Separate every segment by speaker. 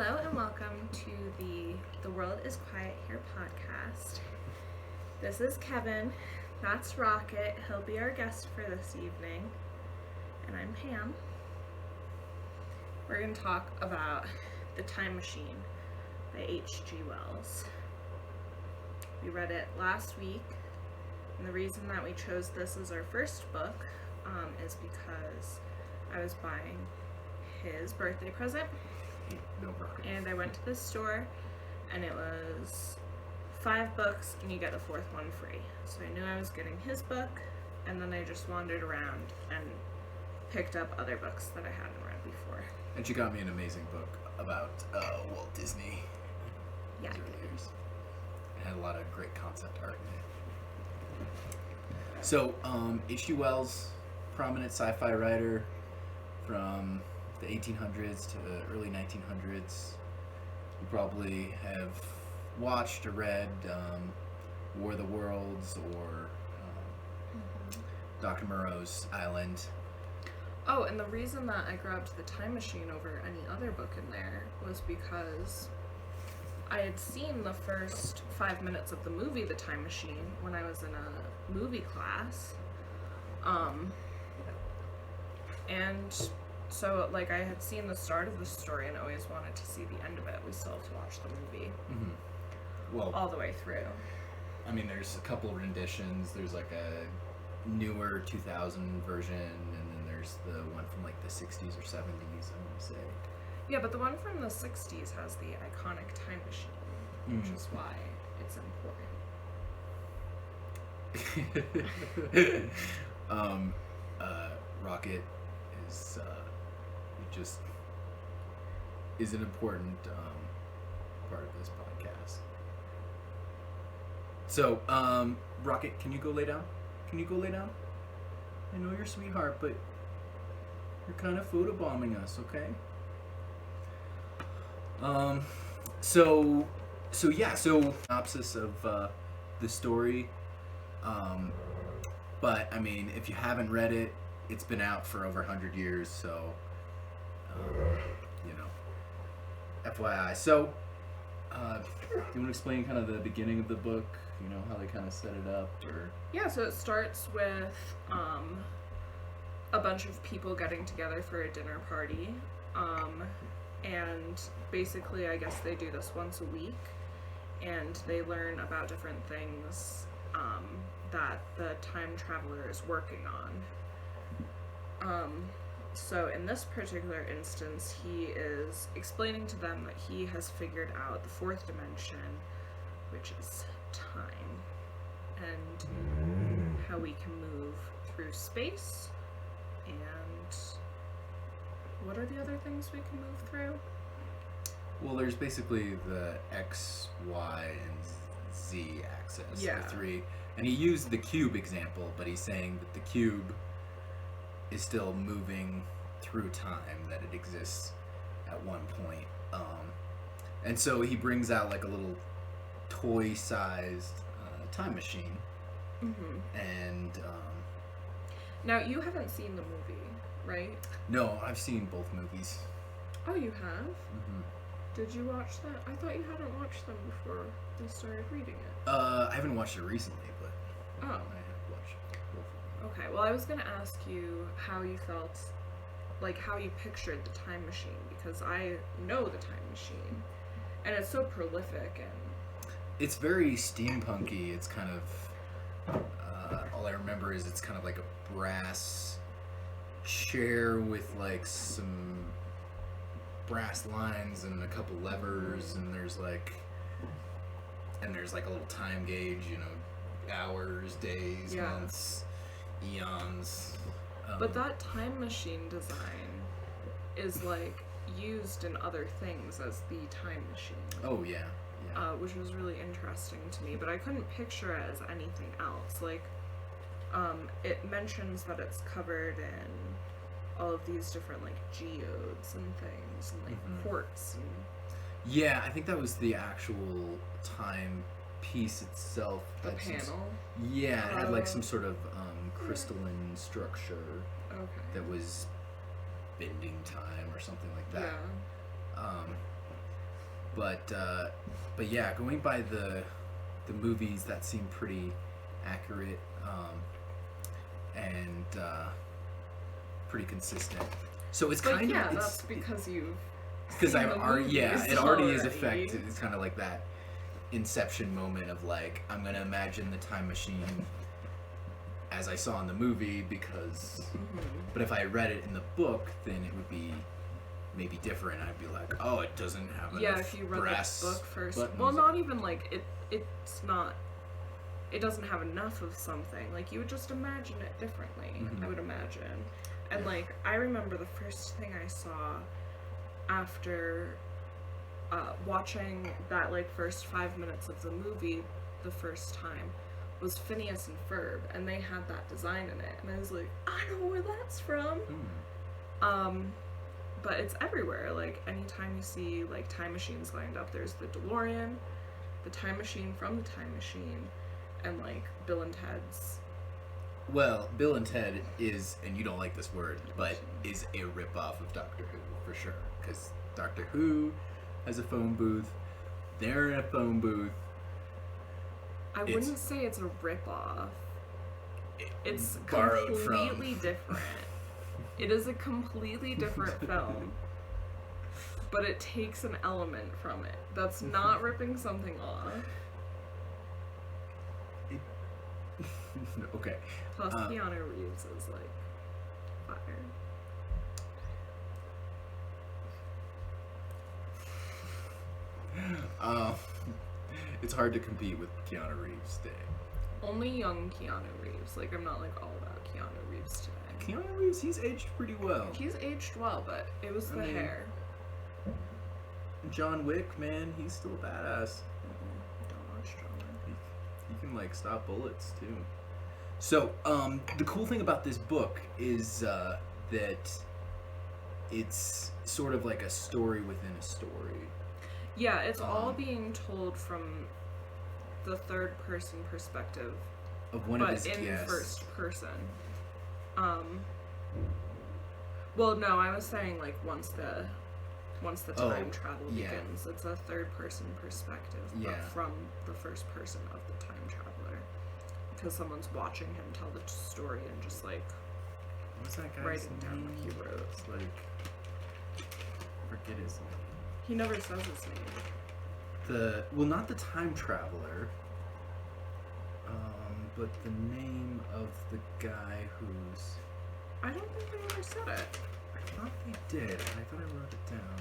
Speaker 1: Hello and welcome to the World is Quiet Here podcast. This is Kevin. That's Rocket. He'll be our guest for this evening. And I'm Pam. We're going to talk about The Time Machine by H.G. Wells. We read it last week, and the reason that we chose this as our first book is because I was buying his birthday present.
Speaker 2: No problem.
Speaker 1: And I went to the store, and it was 5 books, and you get the 4th one free. So I knew I was getting his book, and then I just wandered around and picked up other books that I hadn't read before.
Speaker 2: And she got me an amazing book about Walt Disney.
Speaker 1: Yeah.
Speaker 2: It had a lot of great concept art in it. So, H.G. Wells, prominent sci-fi writer from the 1800s to the early 1900s. You probably have watched or read War of the Worlds or Dr. Moreau's Island.
Speaker 1: Oh, and the reason that I grabbed The Time Machine over any other book in there was because I had seen the first 5 minutes of the movie The Time Machine when I was in a movie class. And so, like, I had seen the start of the story and always wanted to see the end of it. We still have to watch the movie
Speaker 2: Well,
Speaker 1: all the way through.
Speaker 2: I mean, there's a couple renditions. There's like a newer 2000 version, and then there's the one from like the 60s or 70s, I want to say.
Speaker 1: Yeah, but the one from the 60s has the iconic time machine, which is why it's important.
Speaker 2: Rocket is just is an important part of this podcast. So, Rocket, can you go lay down? Can you go lay down? I know you're a sweetheart, but you're kind of photobombing us, okay? So synopsis of the story. But I mean, if you haven't read it, it's been out for over 100 years, so FYI. So, do you want to explain kind of the beginning of the book? You know, how they kind of set it up, or?
Speaker 1: Yeah, so it starts with a bunch of people getting together for a dinner party. And basically, I guess they do this once a week, and they learn about different things that the time traveler is working on. So in this particular instance, he is explaining to them that he has figured out the 4th dimension, which is time, and how we can move through space, and what are the other things we can move through?
Speaker 2: Well, there's basically the X, Y, and Z axis,
Speaker 1: Yeah.
Speaker 2: the 3. And he used the cube example, but he's saying that the cube is still moving through time, that it exists at one point. And so he brings out like a little toy-sized time machine. And
Speaker 1: Now, you haven't seen the movie, right?
Speaker 2: no, I've seen both movies.
Speaker 1: Oh, you have?
Speaker 2: Mm-hmm.
Speaker 1: Did you watch that? I thought you hadn't watched them before we started reading it.
Speaker 2: I haven't watched it recently, but
Speaker 1: Oh.
Speaker 2: I have watched both of them.
Speaker 1: Okay, well, I was going to ask you how you felt, like how you pictured the time machine, because I know the time machine, and it's so prolific, and
Speaker 2: It's very steampunky. It's kind of all I remember is it's kind of like a brass chair with like some brass lines and a couple levers, and there's like a little time gauge, hours, days,
Speaker 1: Yeah.
Speaker 2: months, eons.
Speaker 1: but that time machine design is like used in other things as the time machine.
Speaker 2: Oh yeah.
Speaker 1: Which was really interesting to me, but I couldn't picture it as anything else. Like, it mentions that it's covered in all of these different, like, geodes and things, and, like, quartz and...
Speaker 2: Yeah, I think that was the actual time piece itself.
Speaker 1: The
Speaker 2: that seems-
Speaker 1: panel?
Speaker 2: Yeah, it had like some sort of crystalline structure
Speaker 1: Okay.
Speaker 2: that was bending time or something like that.
Speaker 1: Yeah.
Speaker 2: But yeah, going by the movies, that seem pretty accurate, and pretty consistent. So it's
Speaker 1: But
Speaker 2: kind
Speaker 1: yeah,
Speaker 2: of
Speaker 1: that's because you've
Speaker 2: because
Speaker 1: seen
Speaker 2: I've
Speaker 1: the
Speaker 2: already
Speaker 1: movies
Speaker 2: it already is
Speaker 1: already.
Speaker 2: affected. It's kind of like that Inception moment of like, I'm gonna imagine the time machine as I saw in the movie because, but if I read it in the book, then it would be maybe different. I'd be like, oh, it doesn't have enough
Speaker 1: Yeah, if you read
Speaker 2: brass
Speaker 1: the book first.
Speaker 2: buttons.
Speaker 1: Well, not even like it's not. It doesn't have enough of something. Like you would just imagine it differently.
Speaker 2: Mhm.
Speaker 1: I would imagine, and like I remember the first thing I saw after watching that like first 5 minutes of the movie the first time was Phineas and Ferb, and they had that design in it, and I was like, I know where that's from. But it's everywhere. Like anytime you see like time machines lined up, there's the DeLorean, the time machine from the time machine, and like Bill and Ted's.
Speaker 2: Well, Bill and Ted is, and you don't like this word, but is a ripoff of Doctor Who for sure. Because Doctor Who has a phone booth. They're in a phone booth.
Speaker 1: I wouldn't say it's a ripoff. It's
Speaker 2: borrowed
Speaker 1: completely
Speaker 2: from.
Speaker 1: different. It is a completely different film, but it takes an element from it. That's not ripping something off.
Speaker 2: Okay.
Speaker 1: Plus, Keanu Reeves is like fire.
Speaker 2: It's hard to compete with Keanu Reeves today.
Speaker 1: Only young Keanu Reeves. Like, I'm not like all about Keanu Reeves today.
Speaker 2: Keanu Reeves, he's aged pretty well.
Speaker 1: He's aged well, but it was the hair.
Speaker 2: John Wick, man, he's still a badass.
Speaker 1: Don't watch John Wick.
Speaker 2: He can like stop bullets too. So, the cool thing about this book is that it's sort of like a story within a story.
Speaker 1: Yeah, it's all being told from the third person perspective,
Speaker 2: Of one
Speaker 1: but
Speaker 2: of his
Speaker 1: in
Speaker 2: guests.
Speaker 1: first person. Well, no, I was saying like once the time travel
Speaker 2: yeah.
Speaker 1: begins, it's a third person perspective, but
Speaker 2: Yeah.
Speaker 1: from the first person of the time traveler, because someone's watching him tell the story and just like
Speaker 2: What's that guy's
Speaker 1: writing down
Speaker 2: name?
Speaker 1: what he wrote.
Speaker 2: It's like, I forget his name.
Speaker 1: He never says his name.
Speaker 2: Not the time traveler, but the name of the guy who's.
Speaker 1: I don't think they ever said it.
Speaker 2: I thought they did. I thought I wrote it down.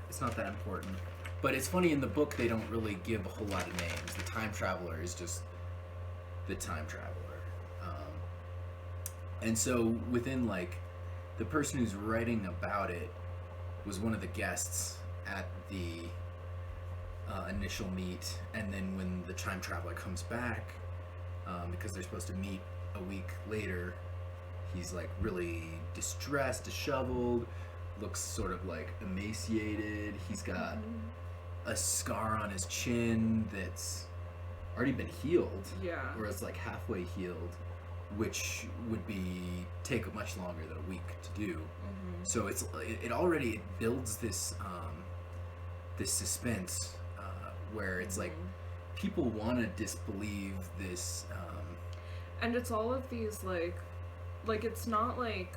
Speaker 2: It's not that important. But it's funny, in the book they don't really give a whole lot of names. The time traveler is just the time traveler. And so within like the person who's writing about it was one of the guests at the initial meet, and then when the time traveler comes back, because they're supposed to meet a week later, he's like really distressed, disheveled, looks sort of like emaciated. He's got a scar on his chin that's already been healed,
Speaker 1: Yeah.
Speaker 2: or it's like halfway healed, which would take much longer than a week to do. So it already builds this this suspense where it's like people want to disbelieve this.
Speaker 1: And it's all of these like it's not like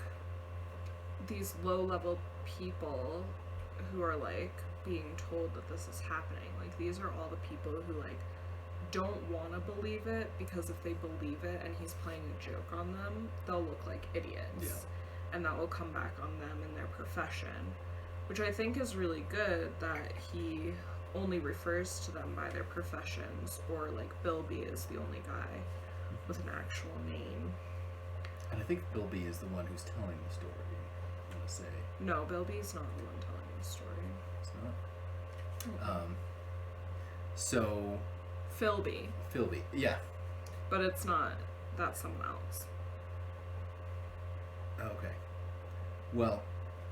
Speaker 1: these low level people who are like being told that this is happening. Like these are all the people who like don't want to believe it, because if they believe it and he's playing a joke on them, they'll look like idiots.
Speaker 2: Yeah.
Speaker 1: And that will come back on them in their profession, which I think is really good that he only refers to them by their professions, or like Bilby is the only guy with an actual name.
Speaker 2: And I think Bilby is the one who's telling the story. I want to say
Speaker 1: No, Bilby's not the one telling the story.
Speaker 2: it's not. So
Speaker 1: Philby,
Speaker 2: Philby, yeah.
Speaker 1: but it's not. That's someone else.
Speaker 2: Okay. Well,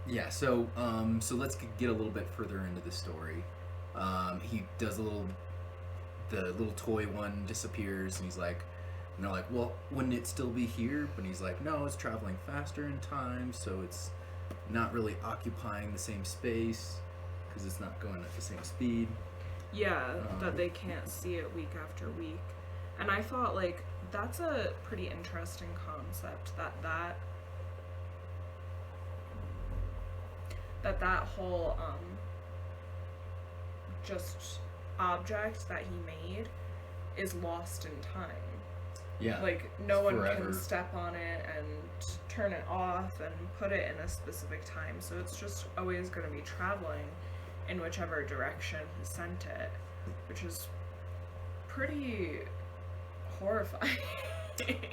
Speaker 2: yeah. So let's get a little bit further into the story. He does the little toy one disappears, and he's like, and they're like, well, wouldn't it still be here? But he's like, no, it's traveling faster in time, so it's not really occupying the same space because it's not going at the same speed.
Speaker 1: Yeah, that they can't see it week after week. And I thought, like, that's a pretty interesting concept, that whole, just object that he made is lost in time.
Speaker 2: Yeah.
Speaker 1: Like, no one
Speaker 2: forever.
Speaker 1: can step on it and turn it off and put it in a specific time. So it's just always going to be traveling in whichever direction he sent it, which is pretty horrifying.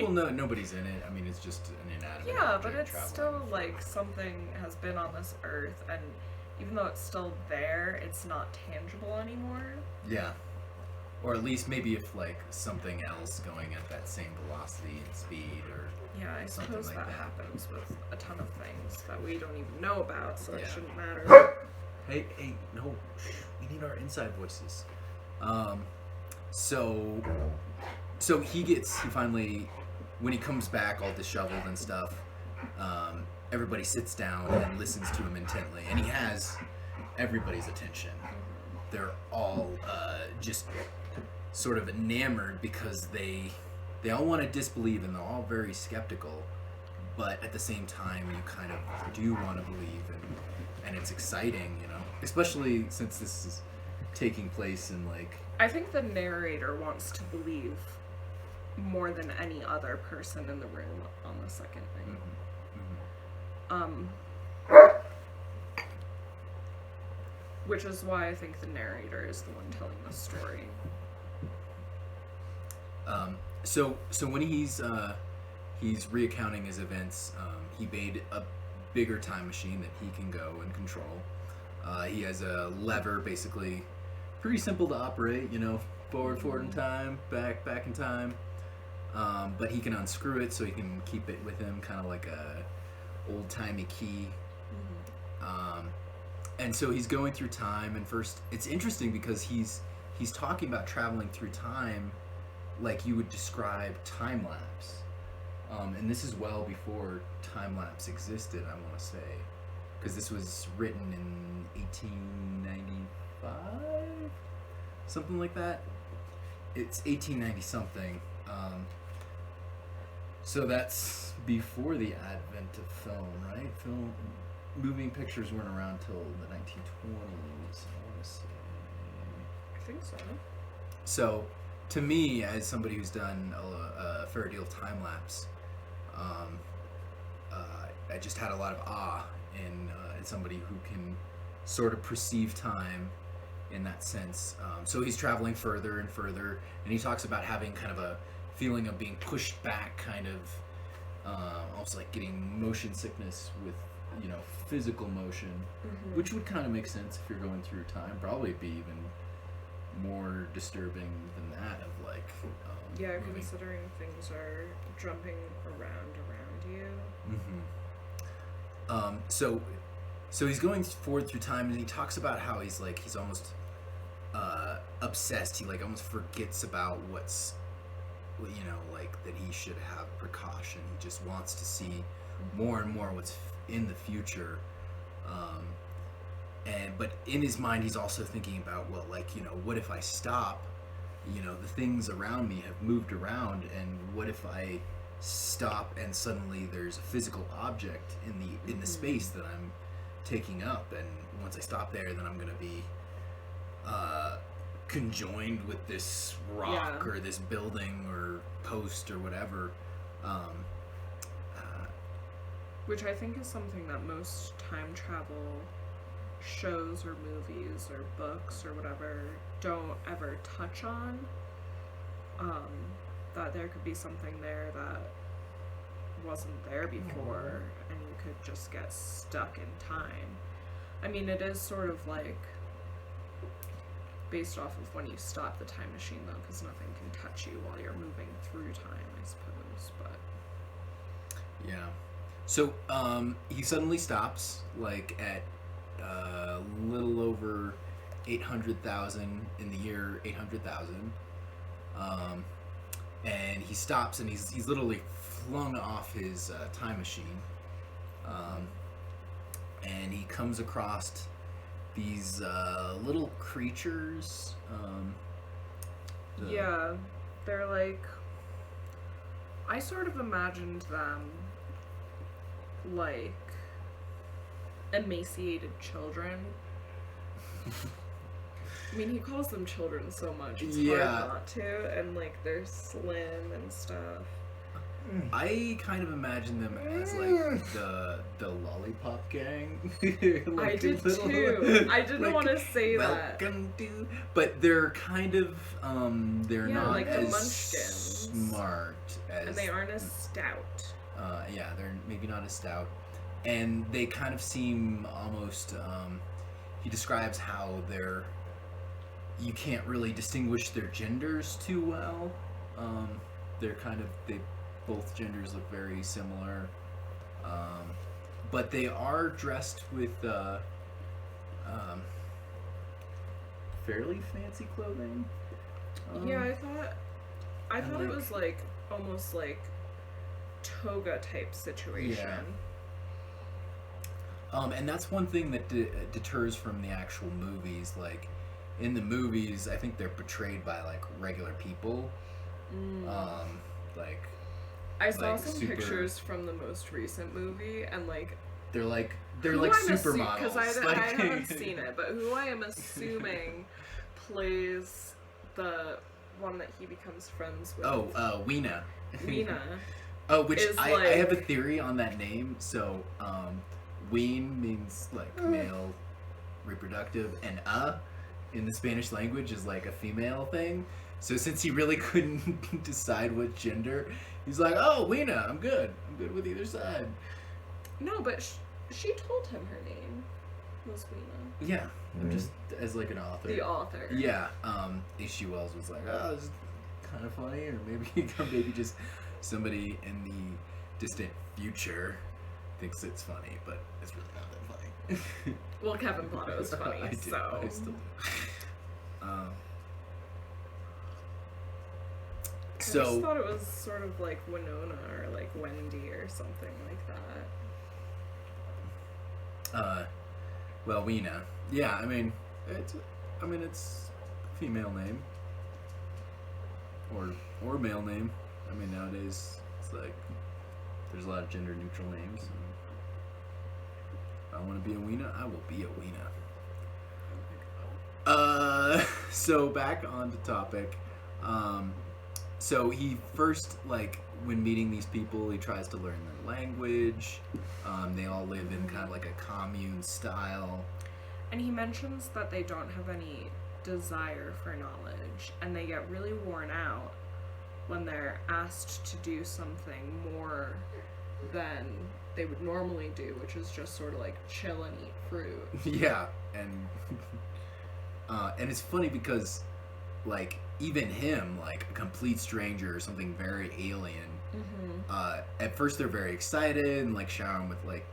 Speaker 2: Well, no, nobody's in it. I mean, it's just an inanimate
Speaker 1: Yeah,
Speaker 2: object
Speaker 1: but it's
Speaker 2: traveling
Speaker 1: still
Speaker 2: for-
Speaker 1: like something has been on this earth, and even though it's still there, it's not tangible anymore.
Speaker 2: Yeah. Or at least maybe if like something else going at that same velocity and speed, or
Speaker 1: Yeah, I
Speaker 2: Something
Speaker 1: suppose
Speaker 2: like
Speaker 1: that
Speaker 2: that.
Speaker 1: happens with a ton of things that we don't even know about, so it
Speaker 2: Yeah.
Speaker 1: shouldn't matter.
Speaker 2: hey, no, we need our inside voices. So he finally, when he comes back all disheveled and stuff, everybody sits down and listens to him intently, and he has everybody's attention. They're all just sort of enamored because they all want to disbelieve, and they're all very skeptical, but at the same time you kind of do want to believe, and it's exciting, you know, especially since this is taking place in like
Speaker 1: I think the narrator wants to believe more than any other person in the room on the second thing. Which is why I think the narrator is the one telling the story.
Speaker 2: So when he's reaccounting his events, he made a bigger time machine that he can go and control. He has a lever, basically pretty simple to operate, you know, forward in time, back in time. But he can unscrew it so he can keep it with him, kind of like a old-timey key. And so he's going through time, and first it's interesting because he's talking about traveling through time like you would describe time lapse. And this is well before time lapse existed, I want to say, because this was written in 1895, something like that. It's 1890 something. So that's before the advent of film, right? Moving pictures weren't around till the 1920s, I want to say.
Speaker 1: I think so.
Speaker 2: So, to me, as somebody who's done a fair deal of time lapse, I just had a lot of awe in somebody who can sort of perceive time in that sense. So he's traveling further and further, and he talks about having kind of a feeling of being pushed back, kind of almost like getting motion sickness with, you know, physical motion, which would kind of make sense if you're going through time. Probably be even more disturbing than that of like
Speaker 1: Yeah,
Speaker 2: moving.
Speaker 1: considering things are jumping around you.
Speaker 2: So he's going forward through time, and he talks about how he's almost obsessed. He like almost forgets about what's, you know, like that he should have precaution. He just wants to see more and more what's in the future. But in his mind, he's also thinking about, well, like, you know, what if I stop? You know, the things around me have moved around, and what if I stop and suddenly there's a physical object in the space that I'm taking up, and once I stop there, then I'm gonna be conjoined with this rock or this building or post or whatever.
Speaker 1: Which I think is something that most time travel shows or movies or books or whatever don't ever touch on. That there could be something there that wasn't there before, and you could just get stuck in time. I mean, it is sort of like based off of when you stop the time machine, though, because nothing can touch you while you're moving through time, I suppose. But
Speaker 2: Yeah. So he suddenly stops, like at a little over 800,000 in the year 800,000, and he stops, and he's literally flung off his time machine, and he comes across these little creatures.
Speaker 1: Yeah, they're like. I sort of imagined them like emaciated children. I mean, he calls them children so much, it's hard not to, and like they're slim and stuff.
Speaker 2: I kind of imagine them as like the lollipop gang. Like
Speaker 1: I did too. I didn't
Speaker 2: like,
Speaker 1: want to say that.
Speaker 2: Welcome to, but they're kind of they're
Speaker 1: Yeah,
Speaker 2: not
Speaker 1: like the
Speaker 2: as
Speaker 1: Munchkins.
Speaker 2: smart as,
Speaker 1: And they aren't as stout.
Speaker 2: yeah, they're maybe not as stout, and they kind of seem almost. He describes how you can't really distinguish their genders too well. They're kind of both genders look very similar, but they are dressed with fairly fancy clothing.
Speaker 1: Yeah, I thought it
Speaker 2: like-
Speaker 1: was like almost like toga type situation.
Speaker 2: And that's one thing that deters from the actual movies. Like in the movies, I think they're portrayed by like regular people. Like
Speaker 1: I saw
Speaker 2: like
Speaker 1: some
Speaker 2: super-
Speaker 1: pictures from the most recent movie, and like
Speaker 2: they're like
Speaker 1: who
Speaker 2: supermodels.
Speaker 1: because I
Speaker 2: Like-
Speaker 1: haven't seen it, but who I am assuming plays the one that he becomes friends with.
Speaker 2: Weena.
Speaker 1: Weena.
Speaker 2: Oh, which
Speaker 1: is
Speaker 2: I
Speaker 1: like-
Speaker 2: have a theory on that name. So, ween means like male reproductive, and in the Spanish language is like a female thing. So since he really couldn't decide what gender, he's like, oh, Weena, I'm good with either side.
Speaker 1: No, but she told him her name was Weena.
Speaker 2: Yeah, just as like an author.
Speaker 1: The author.
Speaker 2: Yeah, H.G. Wells was like, oh, this is kind of funny, or maybe just somebody in the distant future thinks it's funny, but it's really not that funny.
Speaker 1: Well, Kevin thought it was funny,
Speaker 2: I do.
Speaker 1: so.
Speaker 2: I still do.
Speaker 1: I just thought it was sort of like Winona or like Wendy or something like that.
Speaker 2: Well, Weena. Yeah, I mean, it's a female name. Or male name. I mean, nowadays, it's like, there's a lot of gender neutral names. And if I want to be a Weena, I will be a Weena. So back on the topic. So he first, like, when meeting these people, he tries to learn their language. They all live in kind of like a commune style.
Speaker 1: And he mentions that they don't have any desire for knowledge, and they get really worn out when they're asked to do something more than they would normally do, which is just sort of like chill and eat fruit.
Speaker 2: Yeah, and it's funny because, like, even him, like a complete stranger or something very alien, at first they're very excited and like shower him with like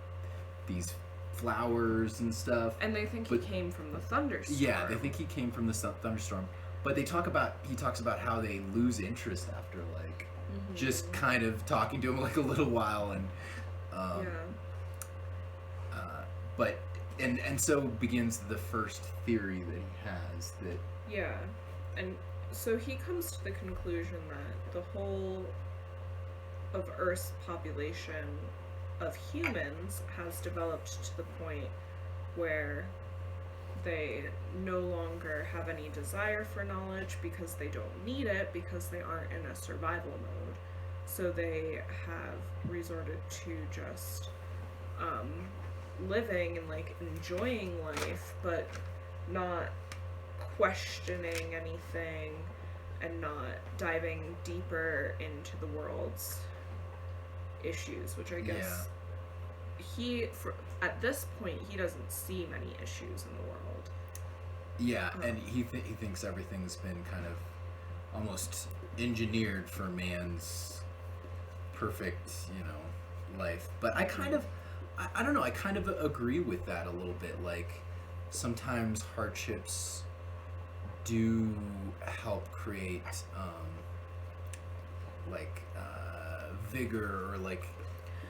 Speaker 2: these flowers and stuff.
Speaker 1: And they think he came from the thunderstorm.
Speaker 2: Yeah, they think he came from the thunderstorm. But he talks about how they lose interest after like just kind of talking to him like a little while, and but so begins the first theory that he has that
Speaker 1: and so he comes to the conclusion that the whole of Earth's population of humans has developed to the point where they no longer have any desire for knowledge because they don't need it, because they aren't in a survival mode. So they have resorted to just living and like enjoying life, but not questioning anything and not diving deeper into the world's issues, which I guess at this point he doesn't see many issues in the world.
Speaker 2: Yeah, and he thinks everything's been kind of almost engineered for man's perfect, life. But I kind of, I don't know, I kind of agree with that a little bit. Like, sometimes hardships do help create, vigor, or like,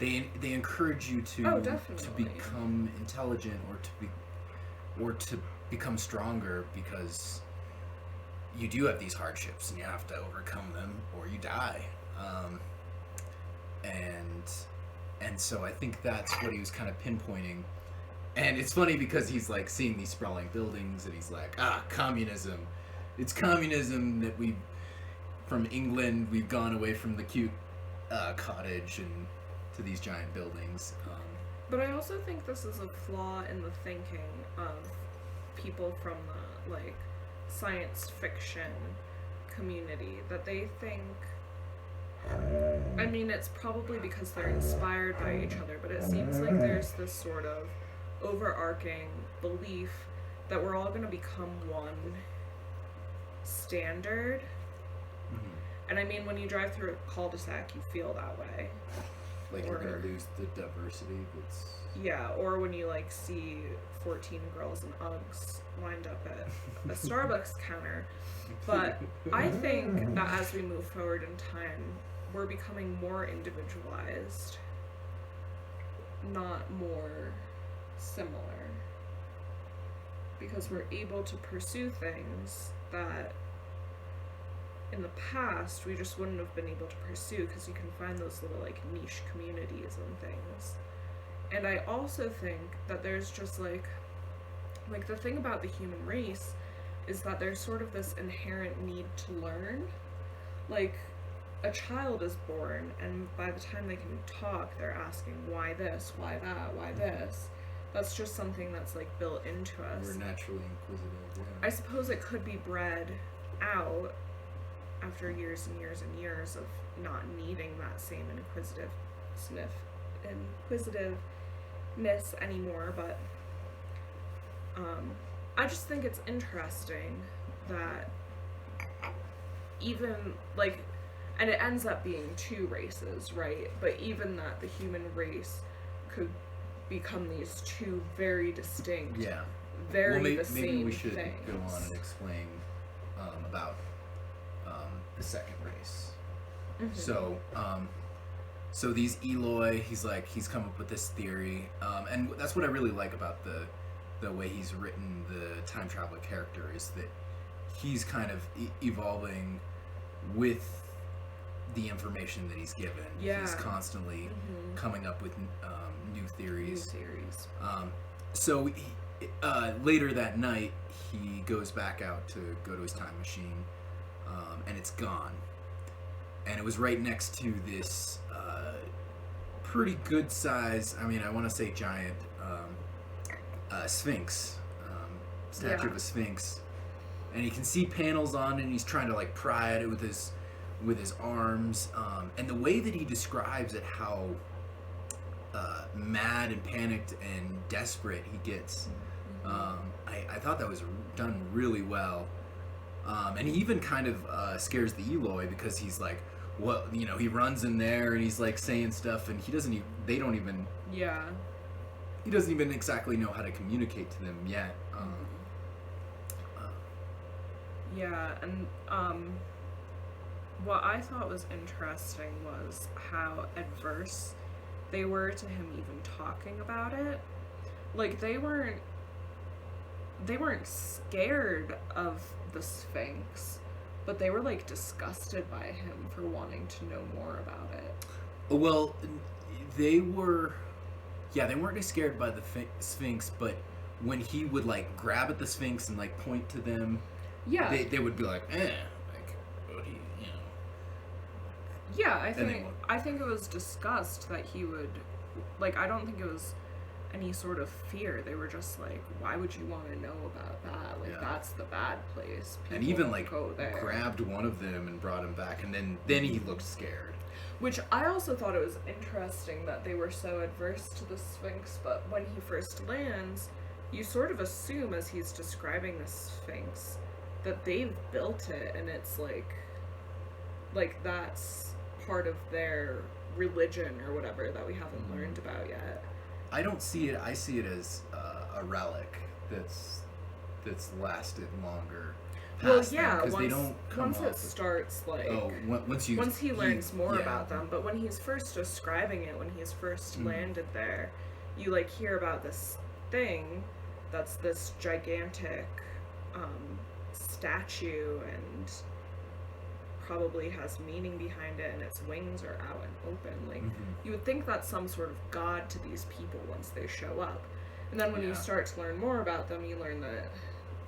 Speaker 2: they encourage you to
Speaker 1: Oh, definitely.
Speaker 2: become intelligent or to become stronger, because you do have these hardships and you have to overcome them or you die. And so I think that's what he was kind of pinpointing. And it's funny because he's like seeing these sprawling buildings and he's like, communism. It's communism that from England, we've gone away from the cute cottage and to these giant buildings.
Speaker 1: But I also think this is a flaw in the thinking of people from the, like, science fiction community, that they think, I mean, it's probably because they're inspired by each other, but it seems like there's this sort of overarching belief that we're all going to become one standard. And I mean, when you drive through a cul-de-sac, you feel that way.
Speaker 2: Like you're going to lose the diversity that's...
Speaker 1: Yeah, or when you, like, see 14 girls in Uggs lined up at a Starbucks counter. But I think that as we move forward in time, we're becoming more individualized, not more similar. Because we're able to pursue things that in the past we just wouldn't have been able to pursue, because you can find those little, like, niche communities and things. And I also think that there's just like the thing about the human race is that there's sort of this inherent need to learn. Like, a child is born, and by the time they can talk, they're asking, why this, why that, why this? That's just something that's, like, built into us.
Speaker 2: We're naturally inquisitive, yeah.
Speaker 1: I suppose it could be bred out after years and years and years of not needing that same inquisitiveness anymore, but I just think it's interesting that even, like, and it ends up being two races, right? But even that the human race could become these two very distinct, the same
Speaker 2: maybe we should
Speaker 1: things.
Speaker 2: go on and explain about the second race.
Speaker 1: Mm-hmm.
Speaker 2: So these Eloi, he's come up with this theory, and that's what I really like about the way he's written the time traveler character, is that he's kind of evolving with the information that he's given.
Speaker 1: Yeah.
Speaker 2: He's constantly coming up with new theories. So later that night, he goes back out to go to his time machine, and it's gone. And it was right next to this pretty good size, I mean, I want to say giant Sphinx, statue of a Sphinx. And you can see panels on it, and he's trying to, like, pry at it with his arms. And the way that he describes it, how mad and panicked and desperate he gets, I thought that was done really well. And he even kind of scares the Eloi, because he's like, well, you know, he runs in there and he's like saying stuff, and he doesn't even exactly know how to communicate to them yet.
Speaker 1: And what I thought was interesting was how adverse they were to him even talking about it. Like, they weren't scared of the Sphinx, but they were, like, disgusted by him for wanting to know more about it.
Speaker 2: Well, they weren't scared by the Sphinx, but when he would, like, grab at the Sphinx and, like, point to them, they would be like, like, what do you know?
Speaker 1: Yeah, I think it was disgust that he would, like, I don't think it was any sort of fear. They were just like, why would you want to know about that? Like, that's the bad place. People
Speaker 2: and even, like,
Speaker 1: go there.
Speaker 2: Grabbed one of them and brought him back, and then he looked scared.
Speaker 1: Which I also thought it was interesting that they were so adverse to the Sphinx, but when he first lands, you sort of assume, as he's describing the Sphinx, that they've built it, and it's like that's part of their religion or whatever that we haven't learned about yet.
Speaker 2: I don't see it. I see it as a relic that's lasted longer. past
Speaker 1: yeah,
Speaker 2: them because they
Speaker 1: once
Speaker 2: don't come
Speaker 1: once
Speaker 2: off
Speaker 1: it
Speaker 2: with-
Speaker 1: starts like
Speaker 2: once
Speaker 1: he learns more
Speaker 2: yeah.
Speaker 1: about them, but when he's first describing it, when he's first landed there, you like hear about this thing that's this gigantic statue and probably has meaning behind it, and its wings are out and open. Like you would think that's some sort of god to these people once they show up, and then when you start to learn more about them, you learn that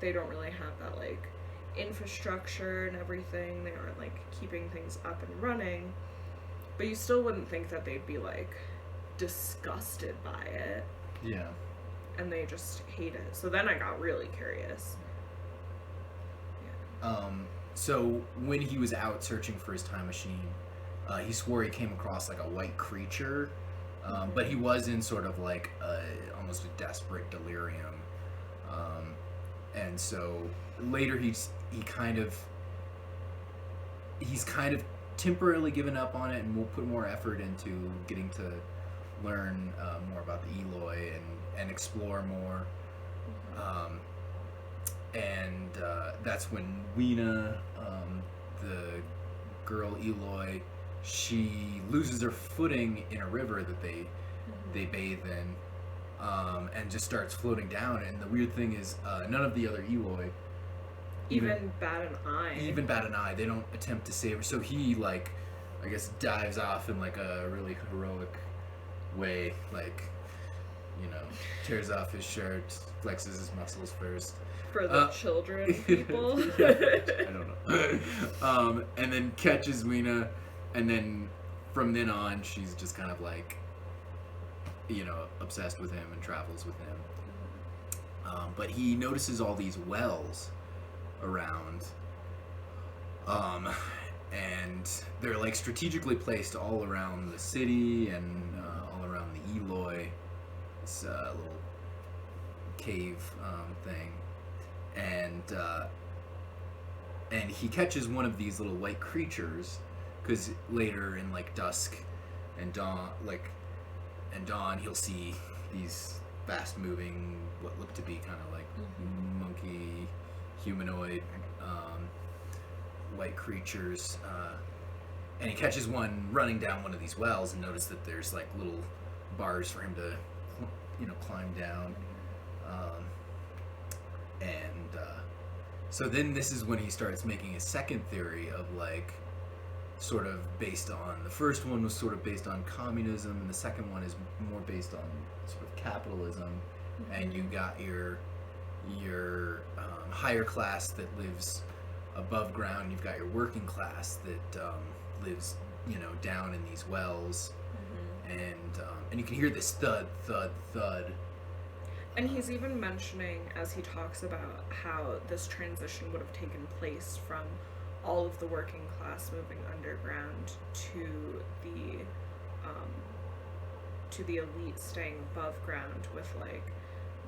Speaker 1: they don't really have that like infrastructure and everything. They aren't like keeping things up and running, but you still wouldn't think that they'd be like disgusted by it,
Speaker 2: Yeah.
Speaker 1: and they just hate it. So then I got really curious.
Speaker 2: So when he was out searching for his time machine, he swore he came across like a white creature, but he was in sort of like almost a desperate delirium, and so later he's kind of temporarily given up on it, and will put more effort into getting to learn more about the Eloi and explore more. And that's when Weena, the girl Eloi, she loses her footing in a river that they bathe in, and just starts floating down. And the weird thing is, none of the other Eloi
Speaker 1: Even bat an eye.
Speaker 2: They don't attempt to save her. So he like, I guess, dives off in like a really heroic way, like, you know, tears off his shirt, flexes his muscles first.
Speaker 1: For the children people.
Speaker 2: I don't know. And then catches Weena, and then from then on, she's just kind of like, you know, obsessed with him and travels with him. But he notices all these wells around, and they're like strategically placed all around the city and all around the Eloi, this little cave thing. And he catches one of these little white creatures, because later in like dusk and dawn, he'll see these fast-moving, what look to be kind of like monkey, humanoid, white creatures. And he catches one running down one of these wells, and notice that there's like little bars for him to, you know, climb down. So then this is when he starts making his second theory of like, sort of based on, the first one was sort of based on communism, and the second one is more based on sort of capitalism. And you got your higher class that lives above ground, you've got your working class that lives, you know, down in these wells. And you can hear this thud, thud, thud.
Speaker 1: And he's even mentioning, as he talks about how this transition would have taken place from all of the working class moving underground to the elite staying above ground, with like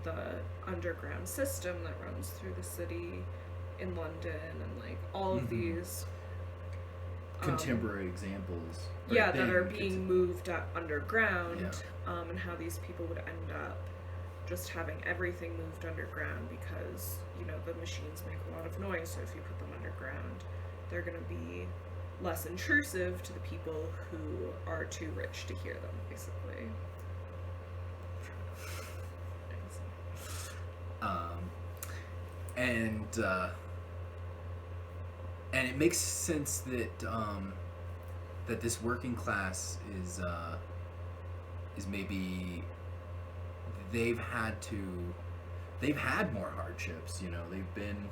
Speaker 1: the underground system that runs through the city in London, and like all of these
Speaker 2: contemporary examples.
Speaker 1: That are being moved underground, and how these people would end up just having everything moved underground, because, you know, the machines make a lot of noise, so if you put them underground, they're going to be less intrusive to the people who are too rich to hear them, basically.
Speaker 2: And it makes sense that that this working class is maybe they've had more hardships, you know. They've been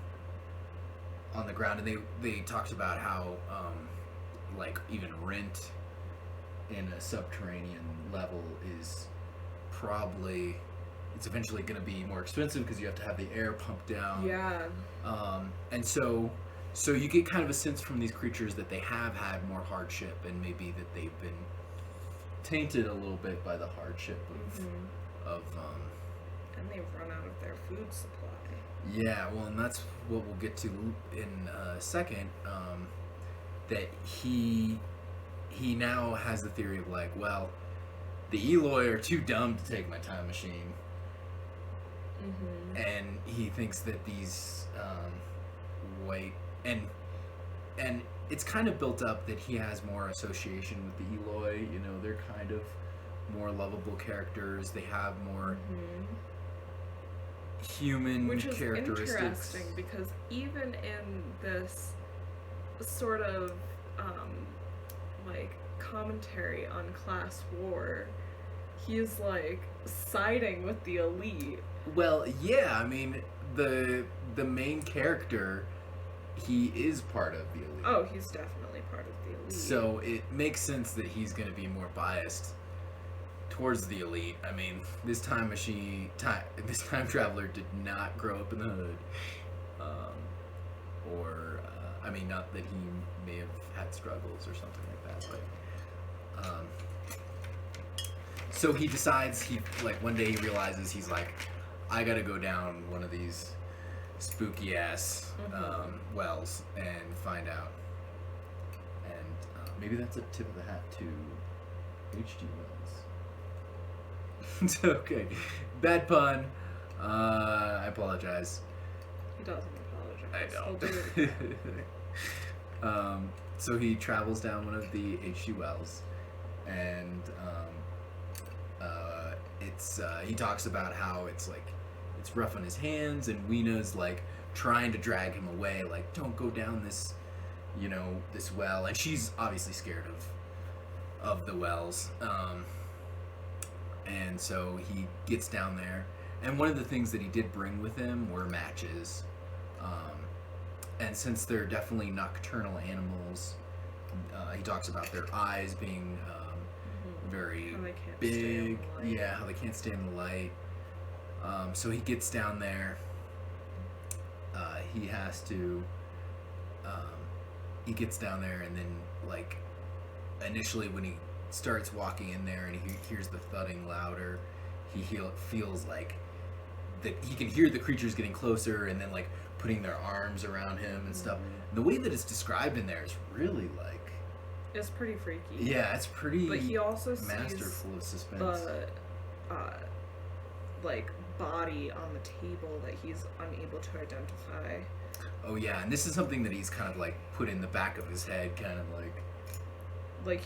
Speaker 2: on the ground, and they talked about how like even rent in a subterranean level is probably, it's eventually going to be more expensive because you have to have the air pumped down. And so you get kind of a sense from these creatures that they have had more hardship, and maybe that they've been tainted a little bit by the hardship of
Speaker 1: and they've run out of their food supply.
Speaker 2: Yeah, well, and that's what we'll get to in a second. That he now has the theory of like, well, the Eloi are too dumb to take my time machine, and he thinks that these white, and it's kind of built up that he has more association with the Eloi. You know, they're kind of more lovable characters. They have more human
Speaker 1: Which is
Speaker 2: characteristics.
Speaker 1: interesting because even in this sort of like commentary on class war, he's like siding with the elite.
Speaker 2: Well, yeah, I mean the main character, he is part of the elite.
Speaker 1: Oh, he's definitely part of the elite.
Speaker 2: So it makes sense that he's going to be more biased towards the elite. I mean, this time traveler did not grow up in the hood, I mean, not that he may have had struggles or something like that, but so he decides one day he realizes he's like, I gotta go down one of these spooky ass wells and find out. And maybe that's a tip of the hat to H.G. Wells. Okay, bad pun. I apologize.
Speaker 1: He doesn't apologize.
Speaker 2: I
Speaker 1: He'll
Speaker 2: don't.
Speaker 1: do it again.
Speaker 2: So he travels down one of the H.G. Wells, and he talks about how it's rough on his hands, and Weena's like trying to drag him away, like, don't go down this, this well, and she's obviously scared of the wells, and so he gets down there, and one of the things that he did bring with him were matches, and since they're definitely nocturnal animals, he talks about their eyes being very
Speaker 1: How they can't
Speaker 2: big,
Speaker 1: stand the light.
Speaker 2: yeah, how they can't stand the light. So he gets down there. He has to. He gets down there, and then initially when he starts walking in there and he hears the thudding louder, he feels like that he can hear the creatures getting closer, and then putting their arms around him and stuff. And the way that it's described in there is really
Speaker 1: It's pretty freaky.
Speaker 2: yeah, it's pretty
Speaker 1: But he also sees
Speaker 2: masterful of suspense.
Speaker 1: the body on the table that he's unable to identify.
Speaker 2: Oh yeah, and this is something that he's kind of put in the back of his head, kind of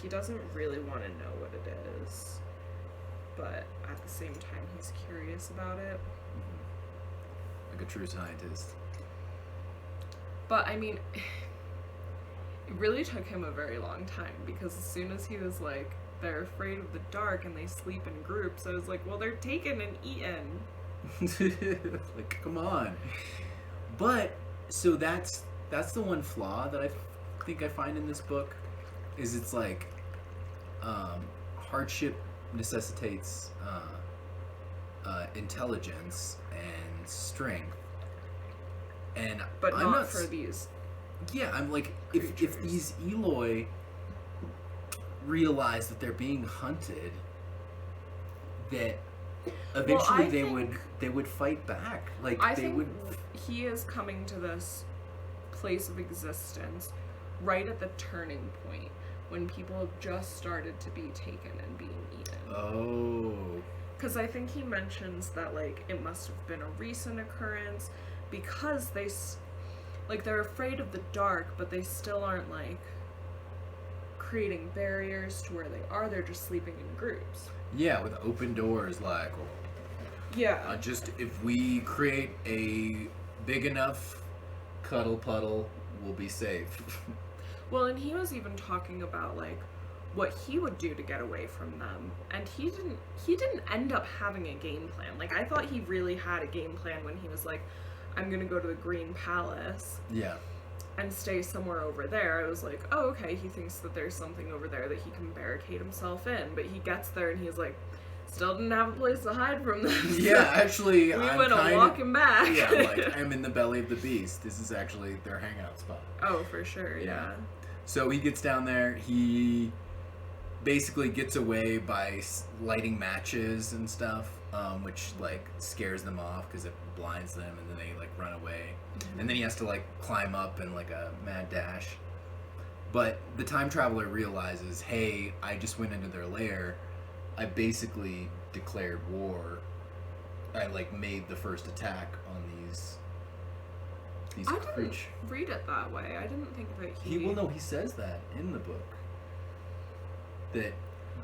Speaker 1: He doesn't really want to know what it is, but at the same time he's curious about it.
Speaker 2: like a true scientist.
Speaker 1: But I mean, it really took him a very long time, because as soon as he was like, they're afraid of the dark and they sleep in groups, I was like, well, they're taken and eaten.
Speaker 2: Come on. But so that's the one flaw that I think I find in this book, is it's hardship necessitates intelligence and strength, and
Speaker 1: But
Speaker 2: I'm
Speaker 1: not for these.
Speaker 2: Yeah, I'm if
Speaker 1: creatures.
Speaker 2: these Eloi realize that they're being hunted, that eventually
Speaker 1: I think-
Speaker 2: they would fight back.
Speaker 1: I
Speaker 2: they
Speaker 1: think
Speaker 2: would.
Speaker 1: he is coming to this place of existence right at the turning point, when people have just started to be taken and being eaten.
Speaker 2: Oh.
Speaker 1: Because I think he mentions that it must have been a recent occurrence, because they're afraid of the dark, but they still aren't creating barriers to where they are. They're just sleeping in groups.
Speaker 2: Yeah, with open doors,
Speaker 1: Yeah.
Speaker 2: just if we create a big enough cuddle puddle, we'll be safe.
Speaker 1: Well, and he was even talking about what he would do to get away from them, and he didn't end up having a game plan. I thought he really had a game plan when he was like, I'm gonna go to the Green Palace
Speaker 2: Yeah.
Speaker 1: and stay somewhere over there. I was like, oh, okay, he thinks that there's something over there that he can barricade himself in, but he gets there and he's like, still didn't have a place to hide from them.
Speaker 2: Yeah, actually,
Speaker 1: we
Speaker 2: I'm
Speaker 1: went
Speaker 2: kinda,
Speaker 1: walking back.
Speaker 2: Yeah, I'm in the belly of the beast. This is actually their hangout spot.
Speaker 1: Oh, for sure, yeah.
Speaker 2: So he gets down there. He basically gets away by lighting matches and stuff, which scares them off because it blinds them, and then they run away.
Speaker 1: Mm-hmm.
Speaker 2: And then he has to climb up in a mad dash. But the time traveler realizes, hey, I just went into their lair. I basically declared war. I made the first attack on these these
Speaker 1: I didn't
Speaker 2: creatures.
Speaker 1: read it that way. I didn't think that
Speaker 2: He says that in the book. That